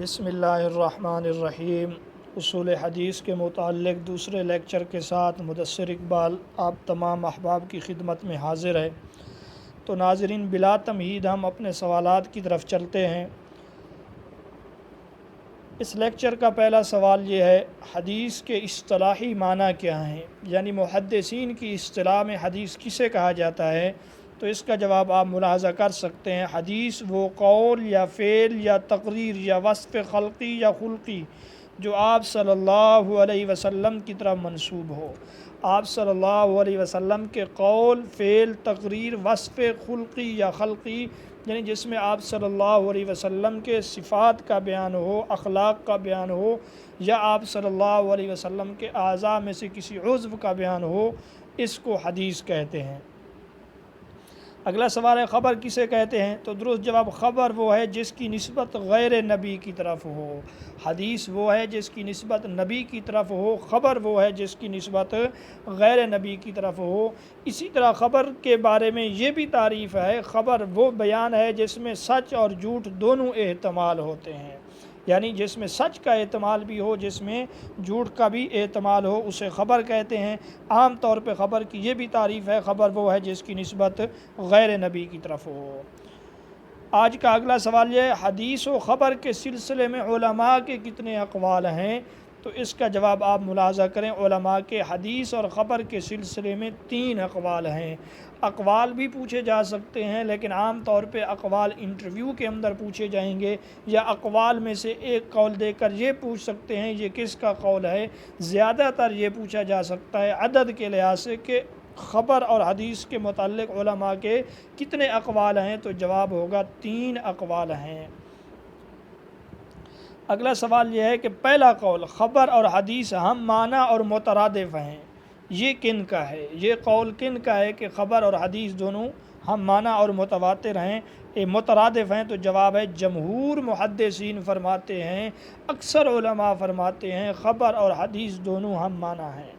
بسم اللہ الرحمن الرحیم۔ اصول حدیث کے متعلق دوسرے لیکچر کے ساتھ مدثر اقبال آپ تمام احباب کی خدمت میں حاضر ہے۔ تو ناظرین، بلا تمہید ہم اپنے سوالات کی طرف چلتے ہیں۔ اس لیکچر کا پہلا سوال یہ ہے، حدیث کے اصطلاحی معنی کیا ہیں؟ یعنی محدثین کی اصطلاح میں حدیث کسے کہا جاتا ہے؟ تو اس کا جواب آپ ملاحظہ کر سکتے ہیں۔ حدیث وہ قول یا فعل یا تقریر یا وصف خلقی یا خلقی جو آپ صلی اللہ علیہ وسلم کی طرف منسوب ہو۔ آپ صلی اللہ علیہ وسلم کے قول، فعل، تقریر، وصف خلقی یا خلقی، یعنی جس میں آپ صلی اللہ علیہ وسلم کے صفات کا بیان ہو، اخلاق کا بیان ہو، یا آپ صلی اللہ علیہ وسلم کے اعضاء میں سے کسی عضو کا بیان ہو، اس کو حدیث کہتے ہیں۔ اگلا سوال ہے، خبر کسے کہتے ہیں؟ تو درست جواب، خبر وہ ہے جس کی نسبت غیر نبی کی طرف ہو۔ حدیث وہ ہے جس کی نسبت نبی کی طرف ہو، خبر وہ ہے جس کی نسبت غیر نبی کی طرف ہو۔ اسی طرح خبر کے بارے میں یہ بھی تعریف ہے، خبر وہ بیان ہے جس میں سچ اور جھوٹ دونوں احتمال ہوتے ہیں، یعنی جس میں سچ کا احتمال بھی ہو، جس میں جھوٹ کا بھی احتمال ہو، اسے خبر کہتے ہیں۔ عام طور پہ خبر کی یہ بھی تعریف ہے، خبر وہ ہے جس کی نسبت غیر نبی کی طرف ہو۔ آج کا اگلا سوال یہ ہے، حدیث و خبر کے سلسلے میں علماء کے کتنے اقوال ہیں؟ تو اس کا جواب آپ ملاحظہ کریں، علماء کے حدیث اور خبر کے سلسلے میں 3 اقوال ہیں۔ اقوال بھی پوچھے جا سکتے ہیں، لیکن عام طور پہ اقوال انٹرویو کے اندر پوچھے جائیں گے، یا اقوال میں سے ایک قول دے کر یہ پوچھ سکتے ہیں یہ کس کا قول ہے۔ زیادہ تر یہ پوچھا جا سکتا ہے عدد کے لحاظ سے کہ خبر اور حدیث کے متعلق علماء کے کتنے اقوال ہیں، تو جواب ہوگا 3 اقوال ہیں۔ اگلا سوال یہ ہے کہ پہلا قول، خبر اور حدیث ہم معنی اور مترادف ہیں، یہ کن کا ہے؟ یہ قول کن کا ہے کہ خبر اور حدیث دونوں ہم معنی اور متواتر ہیں، یہ مترادف ہیں؟ تو جواب ہے، جمہور محدثین فرماتے ہیں، اکثر علماء فرماتے ہیں، خبر اور حدیث دونوں ہم معنی ہیں۔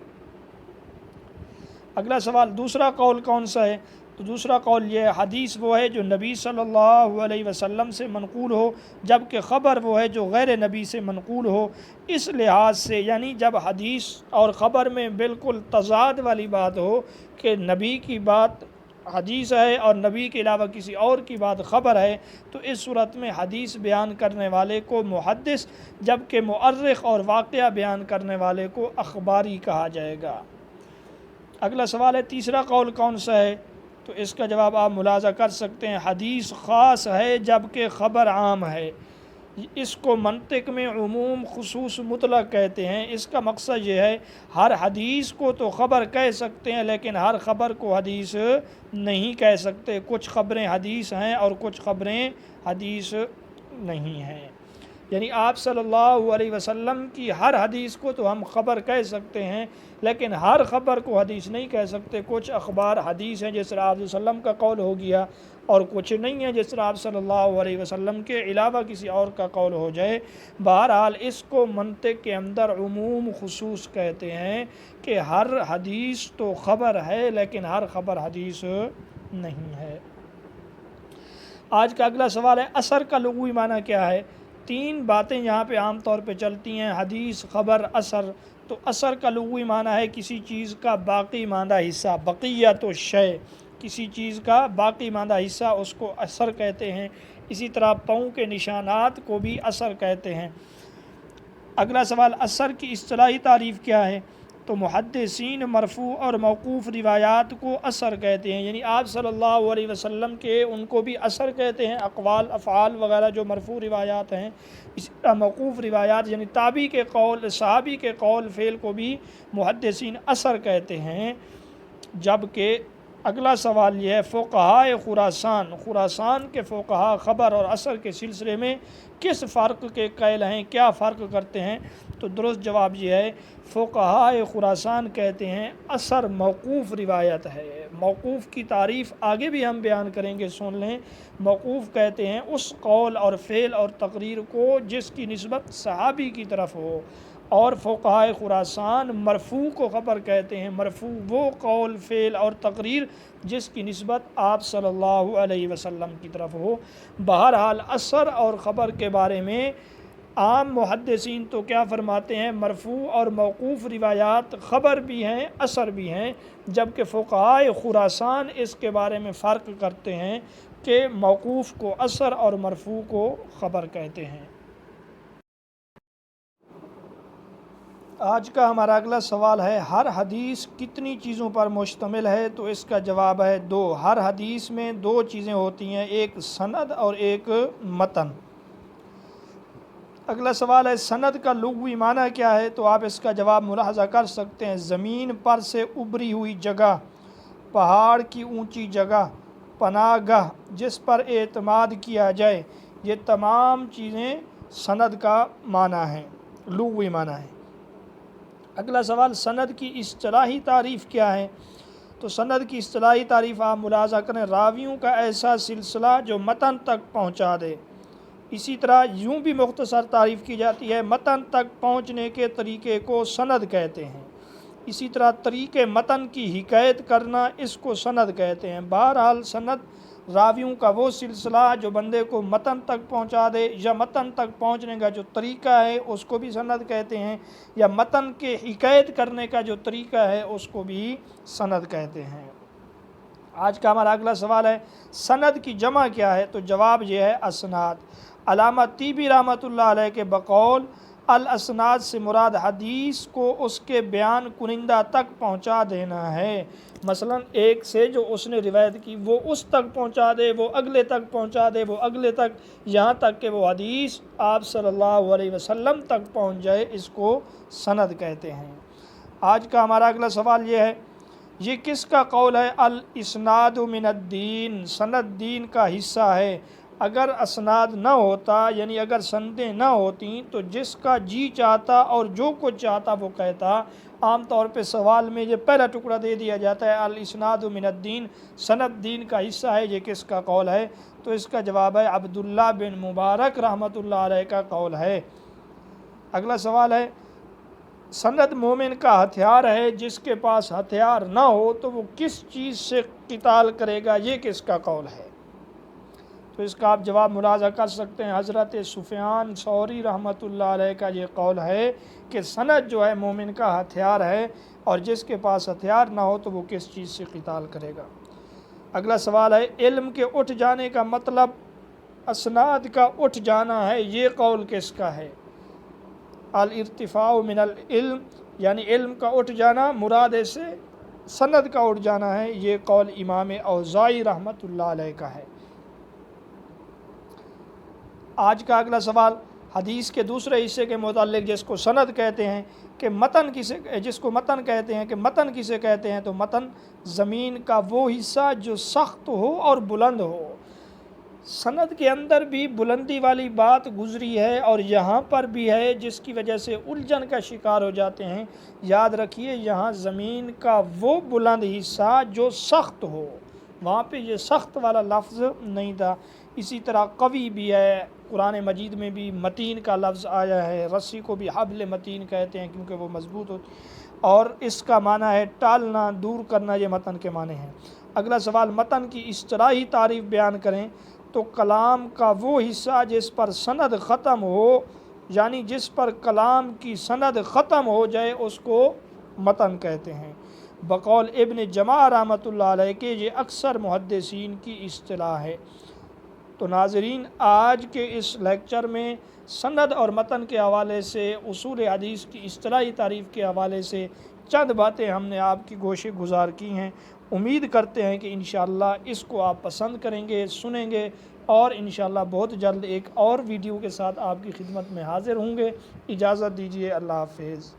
اگلا سوال، دوسرا قول کون سا ہے؟ تو دوسرا قول یہ ہے، حدیث وہ ہے جو نبی صلی اللہ علیہ وسلم سے منقول ہو، جبکہ خبر وہ ہے جو غیر نبی سے منقول ہو۔ اس لحاظ سے، یعنی جب حدیث اور خبر میں بالکل تضاد والی بات ہو کہ نبی کی بات حدیث ہے اور نبی کے علاوہ کسی اور کی بات خبر ہے، تو اس صورت میں حدیث بیان کرنے والے کو محدث، جبکہ مؤرخ اور واقعہ بیان کرنے والے کو اخباری کہا جائے گا۔ اگلا سوال ہے، تیسرا قول کون سا ہے؟ تو اس کا جواب آپ ملاحظہ کر سکتے ہیں، حدیث خاص ہے جبکہ خبر عام ہے۔ اس کو منطق میں عموم خصوص مطلق کہتے ہیں۔ اس کا مقصد یہ ہے، ہر حدیث کو تو خبر کہہ سکتے ہیں، لیکن ہر خبر کو حدیث نہیں کہہ سکتے۔ کچھ خبریں حدیث ہیں اور کچھ خبریں حدیث نہیں ہیں۔ یعنی آپ صلی اللہ علیہ وسلم کی ہر حدیث کو تو ہم خبر کہہ سکتے ہیں، لیکن ہر خبر کو حدیث نہیں کہہ سکتے۔ کچھ اخبار حدیث ہیں جس طرح آپ صلی اللہ علیہ وسلم کا قول ہو گیا، اور کچھ نہیں ہیں جس طرح آپ صلی اللہ علیہ وسلم کے علاوہ کسی اور کا قول ہو جائے۔ بہرحال اس کو منطق کے اندر عموم خصوص کہتے ہیں کہ ہر حدیث تو خبر ہے، لیکن ہر خبر حدیث نہیں ہے۔ آج کا اگلا سوال ہے، اثر کا لغوی معنی کیا ہے؟ 3 باتیں یہاں پہ عام طور پہ چلتی ہیں، حدیث، خبر، اثر۔ تو اثر کا لغوی معنی ہے کسی چیز کا باقی ماندہ حصہ، بقیت الشیء، کسی چیز کا باقی ماندہ حصہ، اس کو اثر کہتے ہیں۔ اسی طرح پاؤں کے نشانات کو بھی اثر کہتے ہیں۔ اگلا سوال، اثر کی اصطلاحی تعریف کیا ہے؟ تو محدثین مرفوع اور موقوف روایات کو اثر کہتے ہیں، یعنی آپ صلی اللہ علیہ وسلم کے ان کو بھی اثر کہتے ہیں، اقوال، افعال وغیرہ جو مرفوع روایات ہیں۔ اسی طرح موقوف روایات یعنی تابعی کے قول، صحابی کے قول، فعل کو بھی محدثین اثر کہتے ہیں۔ جبکہ اگلا سوال یہ ہے، فقہائے خراسان کے فقہا خبر اور اثر کے سلسلے میں کس فرق کے قائل ہیں، کیا فرق کرتے ہیں؟ تو درست جواب یہ ہے، فقہائے خراسان کہتے ہیں اثر موقوف روایت ہے۔ موقوف کی تعریف آگے بھی ہم بیان کریں گے، سن لیں۔ موقوف کہتے ہیں اس قول اور فعل اور تقریر کو جس کی نسبت صحابی کی طرف ہو، اور فقہائے خراسان مرفوع کو خبر کہتے ہیں۔ مرفوع وہ قول، فعل اور تقریر جس کی نسبت آپ صلی اللہ علیہ وسلم کی طرف ہو۔ بہرحال اثر اور خبر کے بارے میں عام محدثین تو کیا فرماتے ہیں، مرفوع اور موقوف روایات خبر بھی ہیں اثر بھی ہیں، جبکہ فقہائے خراسان اس کے بارے میں فرق کرتے ہیں کہ موقوف کو اثر اور مرفوع کو خبر کہتے ہیں۔ آج کا ہمارا اگلا سوال ہے، ہر حدیث کتنی چیزوں پر مشتمل ہے؟ تو اس کا جواب ہے 2۔ ہر حدیث میں 2 چیزیں ہوتی ہیں، ایک سند اور ایک متن۔ اگلا سوال ہے، سند کا لغوی معنی کیا ہے؟ تو آپ اس کا جواب ملاحظہ کر سکتے ہیں، زمین پر سے ابری ہوئی جگہ، پہاڑ کی اونچی جگہ، پناہ گاہ، جس پر اعتماد کیا جائے، یہ تمام چیزیں سند کا معنی ہیں، لغوی معنی ہے۔ اگلا سوال، سند کی اصطلاحی تعریف کیا ہے؟ تو سند کی اصطلاحی تعریف آپ ملاحظہ کریں، راویوں کا ایسا سلسلہ جو متن تک پہنچا دے۔ اسی طرح یوں بھی مختصر تعریف کی جاتی ہے، متن تک پہنچنے کے طریقے کو سند کہتے ہیں۔ اسی طرح طریقے متن کی حکایت کرنا، اس کو سند کہتے ہیں۔ بہرحال سند راویوں کا وہ سلسلہ جو بندے کو متن تک پہنچا دے، یا متن تک پہنچنے کا جو طریقہ ہے اس کو بھی سند کہتے ہیں، یا متن کے حکایت کرنے کا جو طریقہ ہے اس کو بھی سند کہتے ہیں۔ آج کا ہمارا اگلا سوال ہے، سند کی جمع کیا ہے؟ تو جواب یہ ہے اسناد۔ علامہ طیبی رحمۃ اللہ علیہ کے بقول، الاسناد سے مراد حدیث کو اس کے بیان کنندہ تک پہنچا دینا ہے۔ مثلا ایک سے جو اس نے روایت کی وہ اس تک پہنچا دے، وہ اگلے تک پہنچا دے، وہ اگلے تک، یہاں تک کہ وہ حدیث آپ صلی اللہ علیہ وسلم تک پہنچ جائے، اس کو سند کہتے ہیں۔ آج کا ہمارا اگلا سوال یہ ہے، یہ کس کا قول ہے؟ الاسناد من الدین، سند دین کا حصہ ہے۔ اگر اسناد نہ ہوتا، یعنی اگر سندیں نہ ہوتیں، تو جس کا جی چاہتا اور جو کچھ چاہتا وہ کہتا۔ عام طور پہ سوال میں یہ پہلا ٹکڑا دے دیا جاتا ہے، الاسناد من الدین، سند دین کا حصہ ہے، یہ کس کا قول ہے؟ تو اس کا جواب ہے عبداللہ بن مبارک رحمۃ اللہ علیہ کا قول ہے۔ اگلا سوال ہے، سند مومن کا ہتھیار ہے، جس کے پاس ہتھیار نہ ہو تو وہ کس چیز سے قتال کرے گا، یہ کس کا قول ہے؟ تو اس کا آپ جواب ملاحظہ کر سکتے ہیں، حضرت سفیان ثوری رحمۃ اللہ علیہ کا یہ قول ہے کہ سند جو ہے مومن کا ہتھیار ہے، اور جس کے پاس ہتھیار نہ ہو تو وہ کس چیز سے قتال کرے گا۔ اگلا سوال ہے، علم کے اٹھ جانے کا مطلب اسناد کا اٹھ جانا ہے، یہ قول کس کا ہے؟ الارتفاع من العلم، یعنی علم کا اٹھ جانا، مراد سے سند کا اٹھ جانا ہے، یہ قول امام اوزاعی رحمۃ اللہ علیہ کا ہے۔ آج کا اگلا سوال، حدیث کے دوسرے حصے کے متعلق، جس کو سند کہتے ہیں کہ متن کسے، جس کو متن کہتے ہیں کہ متن کسے کہتے ہیں؟ تو متن زمین کا وہ حصہ جو سخت ہو اور بلند ہو۔ سند کے اندر بھی بلندی والی بات گزری ہے اور یہاں پر بھی ہے، جس کی وجہ سے الجھن کا شکار ہو جاتے ہیں۔ یاد رکھیے، یہاں زمین کا وہ بلند حصہ جو سخت ہو، وہاں پہ یہ سخت والا لفظ نہیں تھا۔ اسی طرح قوی بھی ہے، قرآن مجید میں بھی متین کا لفظ آیا ہے، رسی کو بھی حبل متین کہتے ہیں کیونکہ وہ مضبوط ہوتی، اور اس کا معنی ہے ٹالنا، دور کرنا، یہ متن کے معنی ہیں۔ اگلا سوال، متن کی اصطلاحی تعریف بیان کریں۔ تو کلام کا وہ حصہ جس پر سند ختم ہو، یعنی جس پر کلام کی سند ختم ہو جائے، اس کو متن کہتے ہیں۔ بقول ابن جماع رحمۃ اللہ علیہ کے یہ اکثر محدثین کی اصطلاح ہے۔ تو ناظرین، آج کے اس لیکچر میں سند اور متن کے حوالے سے، اصول حدیث کی اصطلاحی تعریف کے حوالے سے چند باتیں ہم نے آپ کی گوش گزار کی ہیں۔ امید کرتے ہیں کہ انشاءاللہ اس کو آپ پسند کریں گے، سنیں گے، اور انشاءاللہ بہت جلد ایک اور ویڈیو کے ساتھ آپ کی خدمت میں حاضر ہوں گے۔ اجازت دیجیے، اللہ حافظ۔